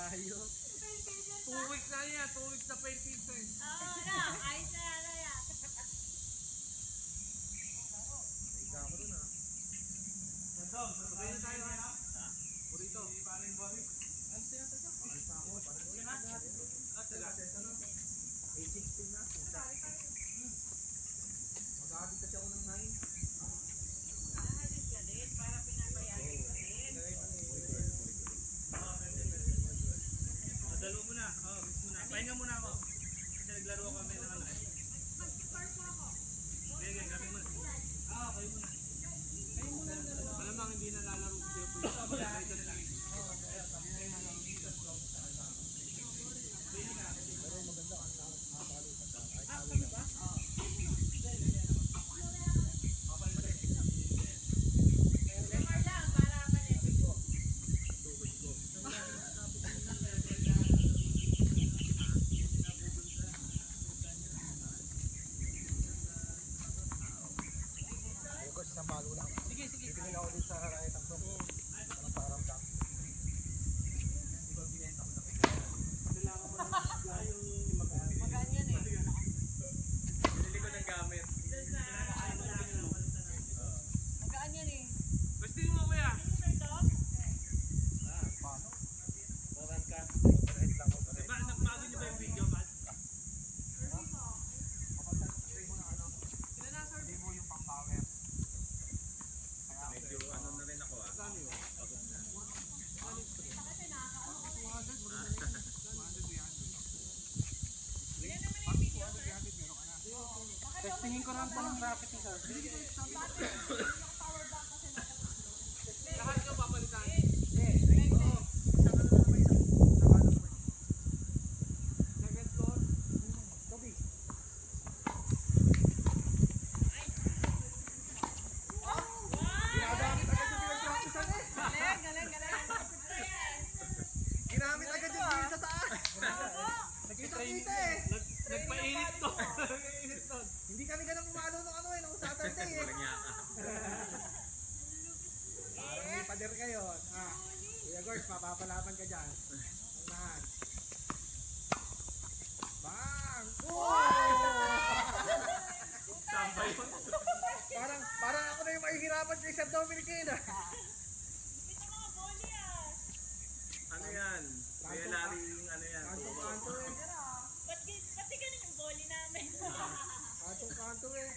Ayos. 2 weeks na yan. 2 weeks na painting ko eh. Oo, na. Ayos na yan. Naiga ko dun ah. Sabay na tayo ha? Burrito. Parang bari. Ano siya ito? Parang sa ako. Parang siya na. Ano? 8:16 na. Mag-aabit kasi ako ng 9. Nakahalit ka din para pinabayagin ka din. Dalo muna. Oh, miss muna. Pahinga muna ako. Kasi naglaro kami ng ano eh. Mag-start po ako. Sige, kami muna. Kayo muna. Kayo muna. Malamang hindi na lalaro si Jeff. Ito na lang. Tingin ko rin po ng racket ni sir. Lahat nyo papalitan. Oo. Second floor. Toby. Ginagamit agad yung pinag-practicean eh. Galing. Ginamit agad yung pinag sa taas. Nakita-kita eh. Nagpainit to. Hindi kami ganun pumalo nung ano eh, nung Saturday eh. Parang may pader kayo. Kuya Gors, mapapalaban ka dyan. Unahan. Bang! Tambay yun. Parang ako na yung mahihirapan kay Sir Dominic yun ah. Ano yan? Kaya laring ano yan? Kanto eh. Pati ganun yung volley namin. Kanto eh.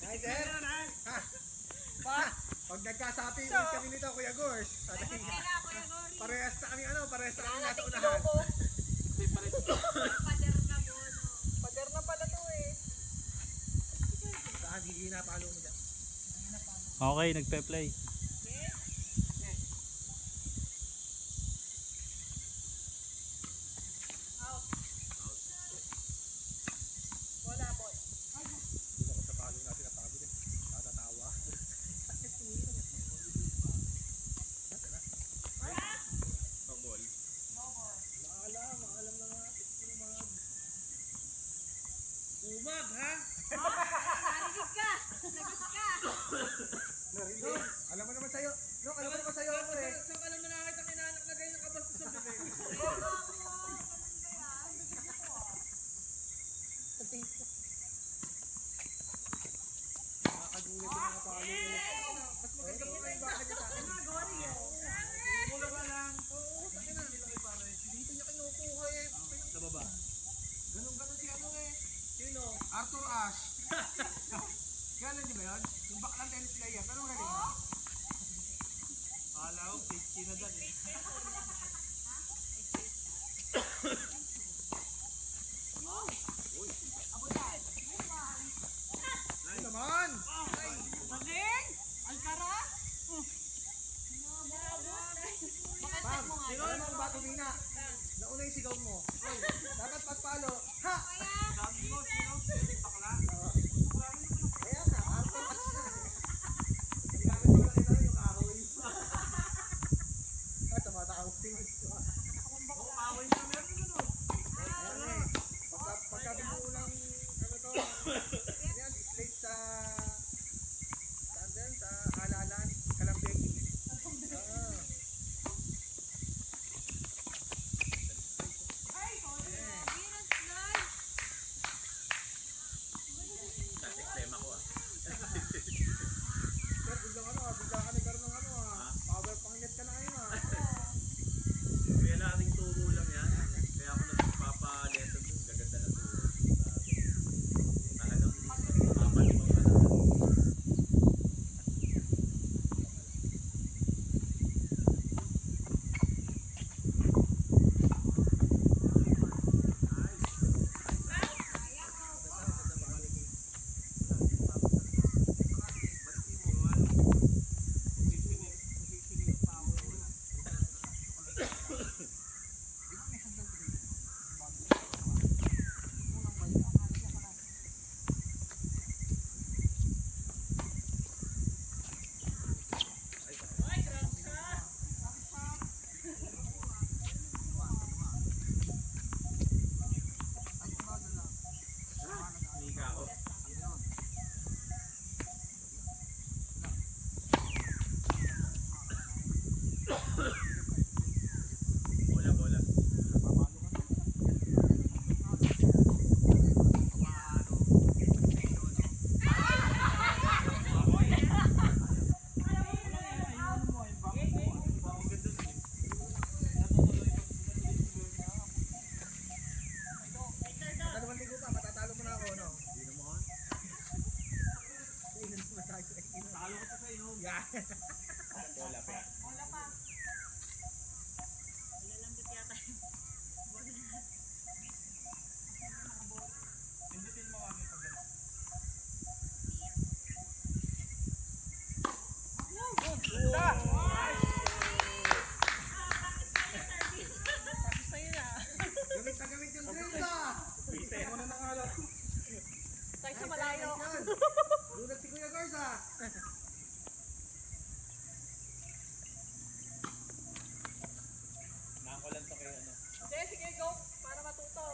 Nice eh. Pag nagkasapi ulit kami nito, Kuya Gors. Parehas na kami nasa unahan. Pader na pala to eh. Saan hindi napalo mo dyan? Okay, nagpe-play. Wala ball. Dito ko sa palo natin napagod eh. Natatawa. Pambol. Maalam na nga. Umag ha? Narinig ka. Narinig. Alam mo naman sa'yo. No, alam mo naman sa'yo ako eh. Saan ka naman nakakita kinanak na ganyan kabasta sa bibig? Nakakagulit yung mga palo eh. Mas maganda po na yung baka niya sa akin. Mula ka lang. Oo, sakin na. Hindi lang kayo pare. Dito niya kinukuha eh. Sa baba. Ganun si ano eh. Sino? Arthur Ashe. Kailan niyo ba yun? Yung baklang tennis player. Pero magaling mo? Akala ko, pitchy na dyan eh. Ay naman! Magaling! Alcaraz? Ma'am, sino naman ang bato Mina? Nauna yung sigaw mo. Oy, dapat patpalo. Ha! Sabi mo, sino? Bakla? Kaya nga, Arthur Ashe. Ang gamit ko lang ito yung kahoy. At sa mga tao, tingin ko. Oo, kahoy na meron mo no. Ayan eh. Pagka binuo ng ano to, yan, slate sa saan din? Sa halalan, kalambegi. Ah. Sir, biglang ano ah, bigla ka nagkaroon ng ano ah. Power pangnet ka na ngayon ah. Kaya nating turo lang yan. Kaya ako nagpapaleto dun. Gaganda na turo. Talagang mapapalupang ka na. Nika ako. Bola, bola. Dalawang ligo pa, matatalo mo na ako, no? Hindi naman. Ilan mo tayo sa inom. Talo ko pa sa iyo. Yeah. Bola pa. Wala pa. Malalambot yata yung bola. Pindutin mo kami pag gano'n. Gamit na gamit yung drinks ah! Pise. Ano na nangalat? Tayo sa malayo. Lulat si Kuya Gars ah! Nakakulan to kayo ano. Sige, sige, go. Para matuto.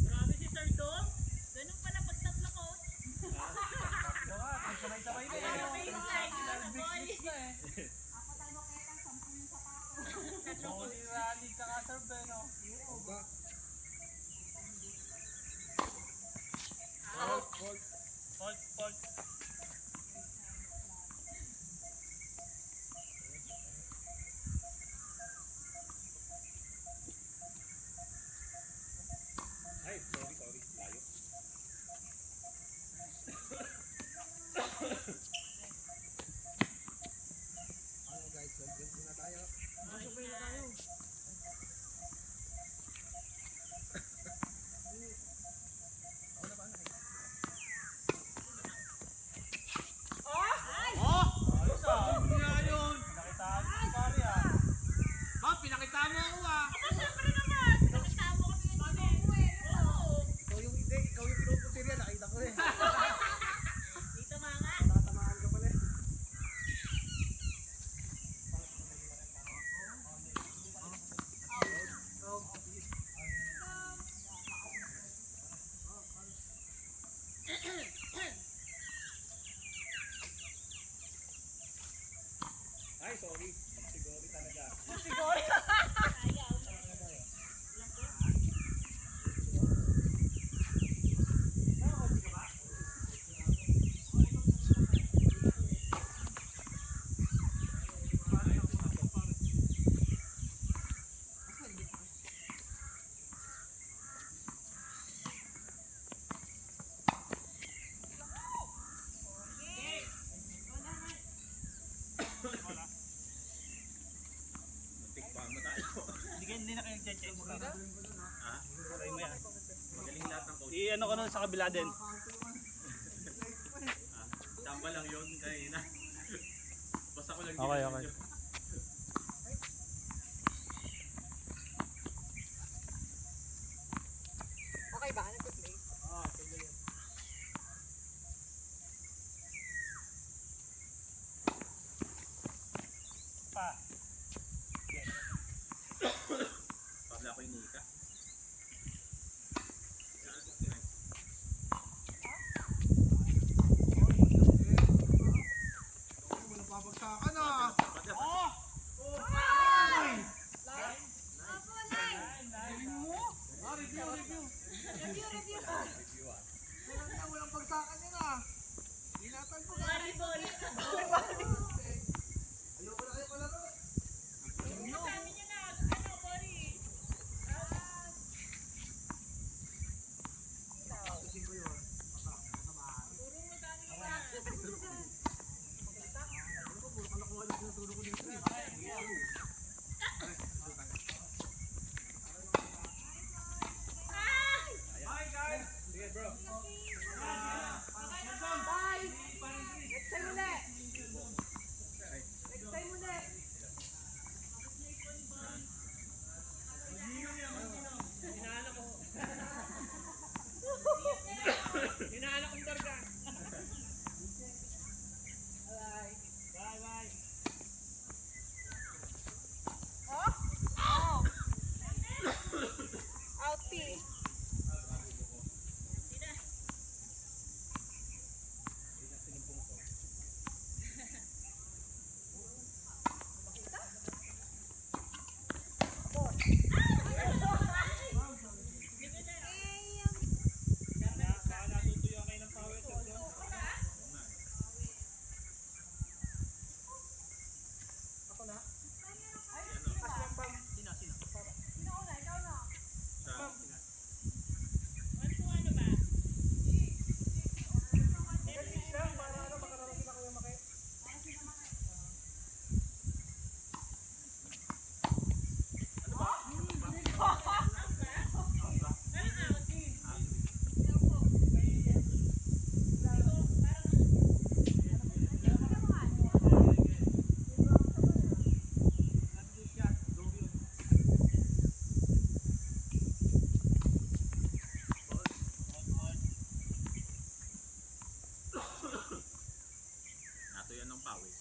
Grabe si Sir Dom. Ganun pala pag tatlo ko. Sabay-sabay na Baseline, di ba na boy? Rally ka ka serve no. Oba. Fault. Ay, sorry. Layo. Ano guys, welcome muna tayo. Sabay na tayo. Ako na paano kayo? Ayos ah. Nga yun. Pinakitaan mo pare ah. Ba, pinakitaan mo ako ah. Siyempre naman. Nakatamo kami ng Oo. Ikaw yung pinuputir yan, nakita ko eh. Dito mga. Tatamaan ka pala eh. Ay, sorry. Siguro talaga. Siguro. Tikpan mo tayo. Hindi na kayo nag-change mo na. Ha? Try mo yan. Magaling lahat ng coach. I-ano ko nun sa kabila din. Tamba lang yun. Kanina. lang Okay, okay. Okay ba? Nag-play? Pa. Pabla ko yung Nika. Wala papagsakan ah. Walang pagsakan yan ah. Hinatan ko na. Ayoko na kayo palaro. Tapusin ko yun. Masamahan. Ano ko, puro kalakuha lang sinatulog ko dito eh. Nato yan ng pawis.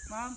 Ma'am.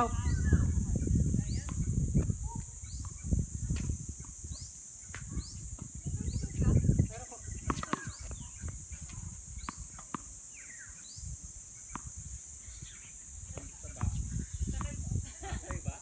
Out. Ay ba?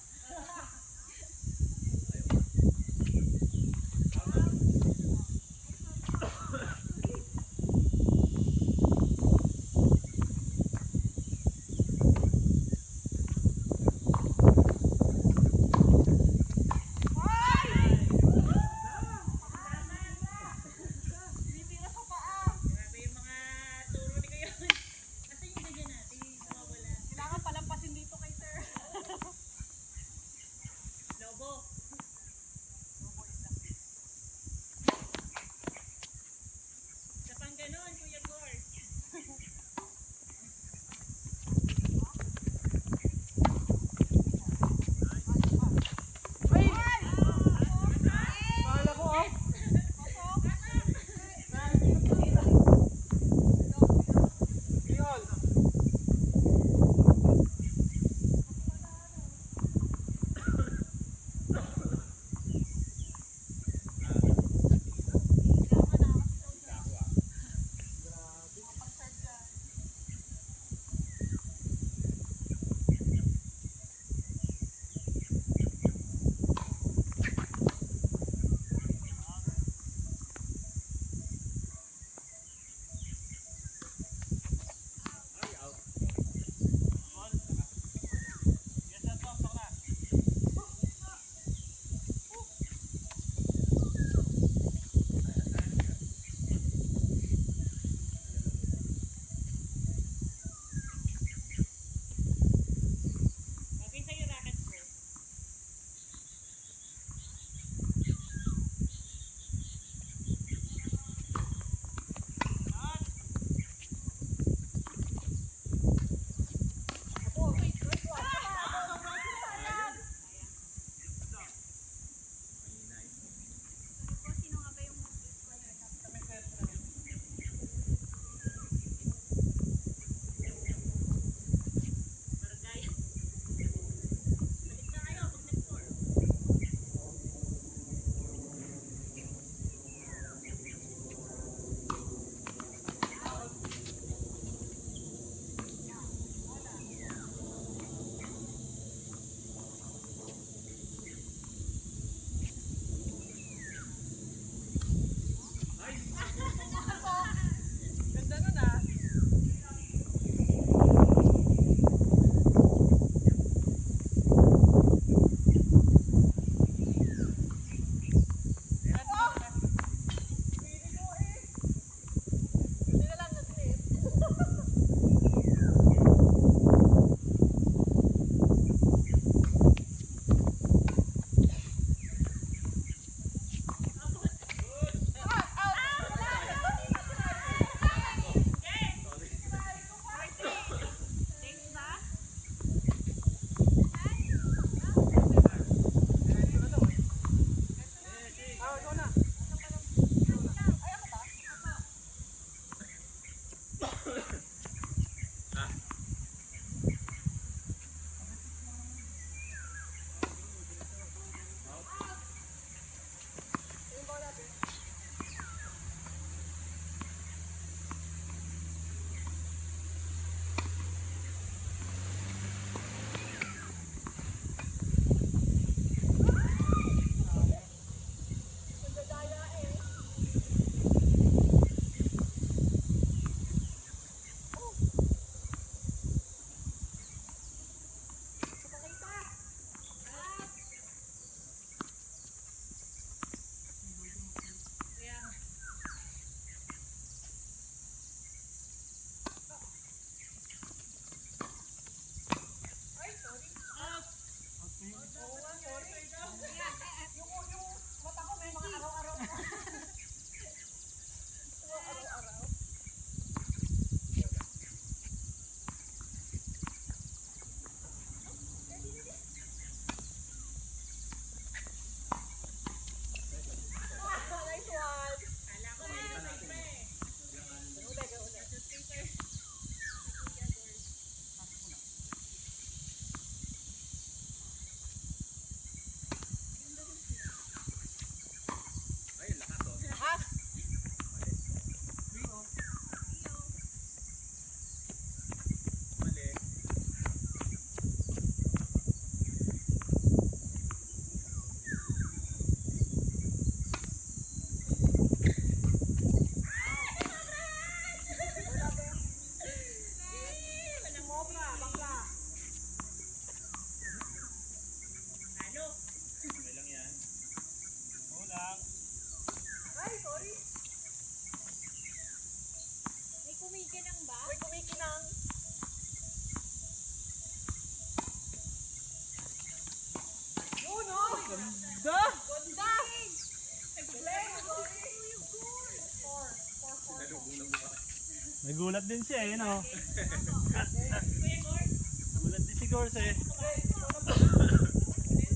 Nagulat din siya eh, no? Kuya Gord, Nagulat din si Gors eh.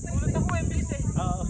Ulit ako eh, bilis eh. Oo.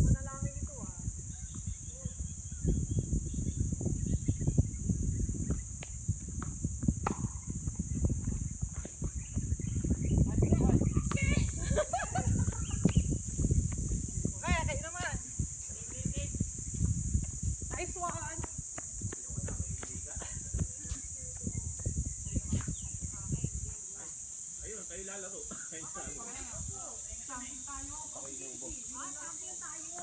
Manalangin ito ah. Kaya kayo naman. Nice one. Ayun, kayo lalaro. Kayo lalaro. Champion tayo. Ako inuubo. Champion tayo.